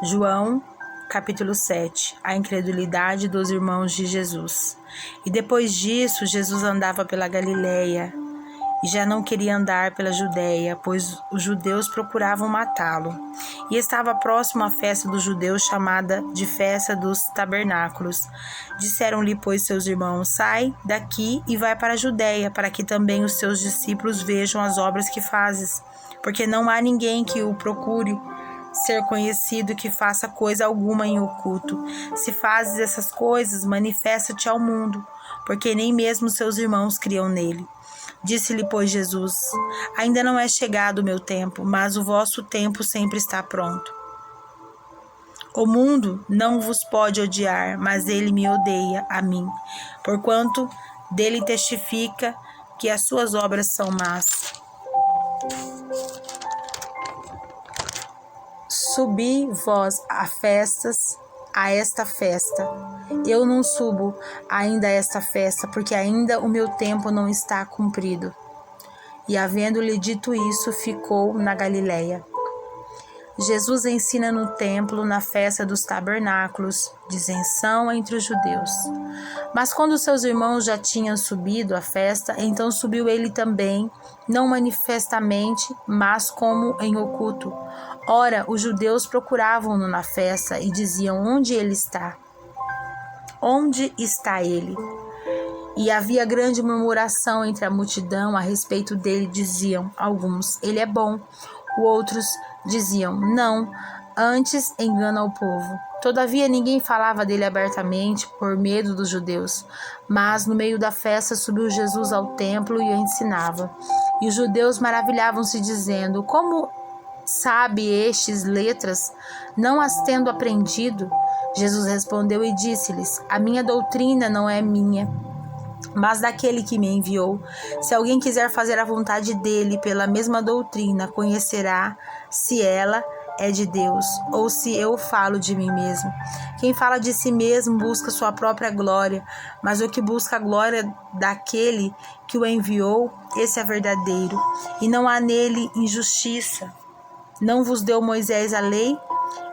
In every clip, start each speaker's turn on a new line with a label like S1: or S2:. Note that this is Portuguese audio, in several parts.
S1: João, capítulo 7. A incredulidade dos irmãos de Jesus. E depois disso, Jesus andava pela Galileia e já não queria andar pela Judéia, pois os judeus procuravam matá-lo. E estava próximo à festa dos judeus, chamada de Festa dos Tabernáculos. Disseram-lhe, pois, seus irmãos: sai daqui e vai para a Judéia, para que também os seus discípulos vejam as obras que fazes. Porque não há ninguém que o procure ser conhecido que faça coisa alguma em oculto. Se fazes essas coisas, manifesta-te ao mundo, porque nem mesmo seus irmãos criam nele. Disse-lhe, pois, Jesus: ainda não é chegado o meu tempo, mas o vosso tempo sempre está pronto. O mundo não vos pode odiar, mas ele me odeia a mim, porquanto dele testifica que as suas obras são más. Subi vós a esta festa. Eu não subo ainda a esta festa, porque ainda o meu tempo não está cumprido. E havendo-lhe dito isso, ficou na Galileia. Jesus ensina no templo na festa dos tabernáculos, disenção entre os judeus. Mas quando seus irmãos já tinham subido à festa, então subiu ele também, não manifestamente, mas como em oculto. Ora, os judeus procuravam-no na festa e diziam: onde ele está? Onde está ele? E havia grande murmuração entre a multidão a respeito dele. Diziam alguns: ele é bom. Outros diziam: não, antes engana o povo. Todavia ninguém falava dele abertamente por medo dos judeus. Mas no meio da festa subiu Jesus ao templo e o ensinava. E os judeus maravilhavam-se, dizendo: como sabe estes letras, não as tendo aprendido? Jesus respondeu e disse-lhes: a minha doutrina não é minha, mas daquele que me enviou. Se alguém quiser fazer a vontade dele pela mesma doutrina, conhecerá se ela é de Deus, ou se eu falo de mim mesmo. Quem fala de si mesmo busca sua própria glória, mas o que busca a glória daquele que o enviou, esse é verdadeiro, e não há nele injustiça. Não vos deu Moisés a lei,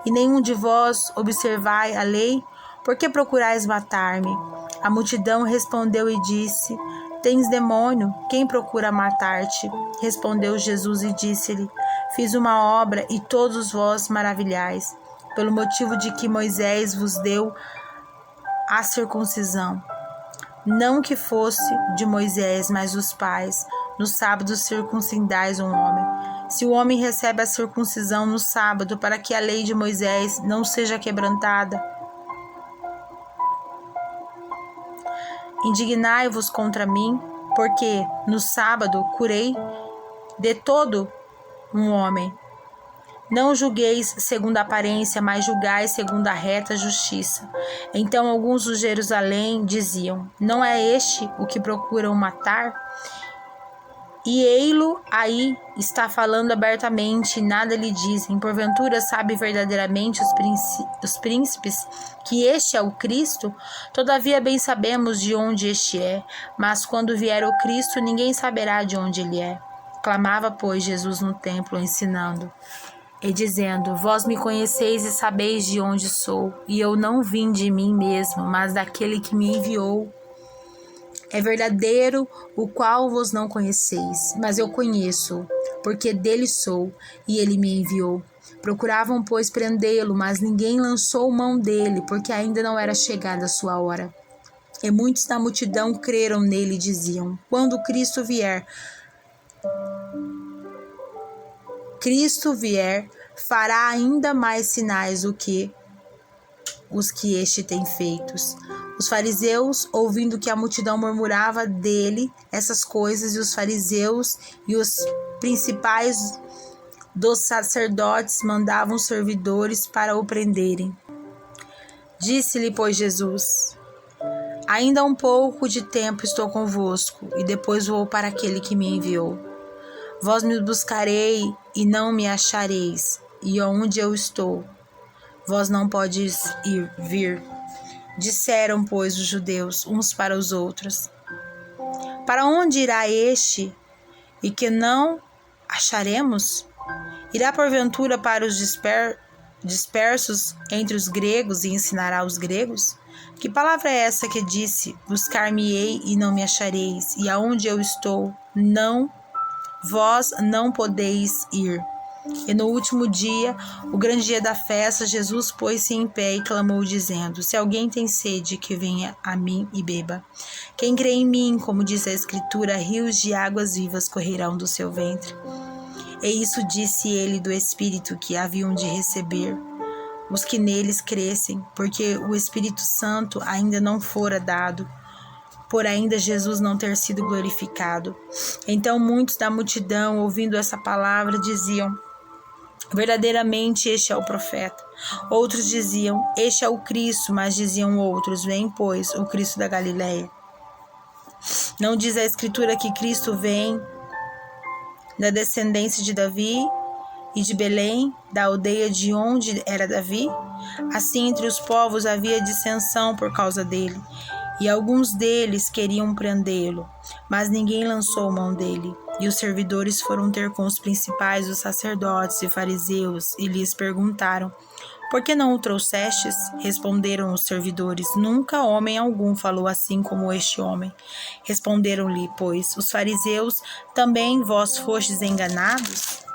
S1: e nenhum de vós observai a lei? Por que procurais matar-me? A multidão respondeu e disse: tens demônio, quem procura matar-te? Respondeu Jesus e disse-lhe: fiz uma obra e todos vós maravilhais, pelo motivo de que Moisés vos deu a circuncisão. Não que fosse de Moisés, mas dos pais. No sábado circuncidais um homem. Se o homem recebe a circuncisão no sábado, para que a lei de Moisés não seja quebrantada, indignai-vos contra mim, porque no sábado curei de todo um homem. Não julgueis segundo a aparência, mas julgai segundo a reta justiça. Então alguns dos Jerusalém diziam: não é este o que procuram matar? E ei-lo aí está falando abertamente, e nada lhe dizem. Porventura sabe verdadeiramente os príncipes que este é o Cristo? Todavia bem sabemos de onde este é, mas quando vier o Cristo, ninguém saberá de onde ele é. Clamava, pois, Jesus no templo, ensinando e dizendo: vós me conheceis e sabeis de onde sou, e eu não vim de mim mesmo, mas daquele que me enviou. É verdadeiro, o qual vos não conheceis, mas eu conheço, porque dele sou, e ele me enviou. Procuravam, pois, prendê-lo, mas ninguém lançou mão dele, porque ainda não era chegada a sua hora. E muitos da multidão creram nele e diziam: quando Cristo vier, fará ainda mais sinais do que os que este tem feitos. Os fariseus, ouvindo que a multidão murmurava dele essas coisas, e os fariseus e os principais dos sacerdotes mandavam os servidores para o prenderem. Disse-lhe, pois, Jesus: ainda um pouco de tempo estou convosco, e depois vou para aquele que me enviou. Vós me buscarei e não me achareis, e onde eu estou, vós não podes vir. Disseram, pois, os judeus uns para os outros: para onde irá este, e que não acharemos? Irá porventura para os dispersos entre os gregos e ensinará aos gregos? Que palavra é essa que disse: buscar-me-ei e não me achareis, e aonde eu estou, vós não podeis ir? E no último dia, o grande dia da festa, Jesus pôs-se em pé e clamou, dizendo: se alguém tem sede, que venha a mim e beba. Quem crê em mim, como diz a Escritura, rios de águas vivas correrão do seu ventre. E isso disse ele do Espírito que haviam de receber os que neles crescem, porque o Espírito Santo ainda não fora dado, por ainda Jesus não ter sido glorificado. Então muitos da multidão, ouvindo essa palavra, diziam: verdadeiramente este é o profeta. Outros diziam: este é o Cristo. Mas diziam outros: vem, pois, o Cristo da Galileia. Não diz a Escritura que Cristo vem da descendência de Davi e de Belém, da aldeia de onde era Davi? Assim, entre os povos havia dissensão por causa dele, e alguns deles queriam prendê-lo, mas ninguém lançou mão dele. E os servidores foram ter com os principais, os sacerdotes e fariseus, e lhes perguntaram: por que não o trouxestes? Responderam os servidores: nunca homem algum falou assim como este homem. Responderam-lhe, pois, os fariseus: também vós fostes enganados?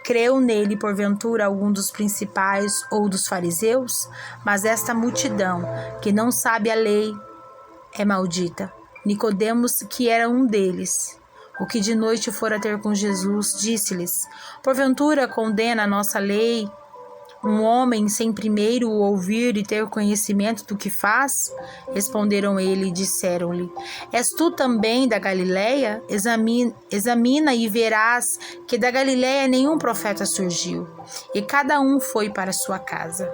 S1: Creu nele, porventura, algum dos principais ou dos fariseus? Mas esta multidão, que não sabe a lei, é maldita. Nicodemos, que era um deles, o que de noite fora ter com Jesus, disse-lhes: porventura condena a nossa lei um homem sem primeiro o ouvir e ter conhecimento do que faz? Responderam ele e disseram-lhe: és tu também da Galileia? Examina e verás que da Galileia nenhum profeta surgiu. E cada um foi para sua casa.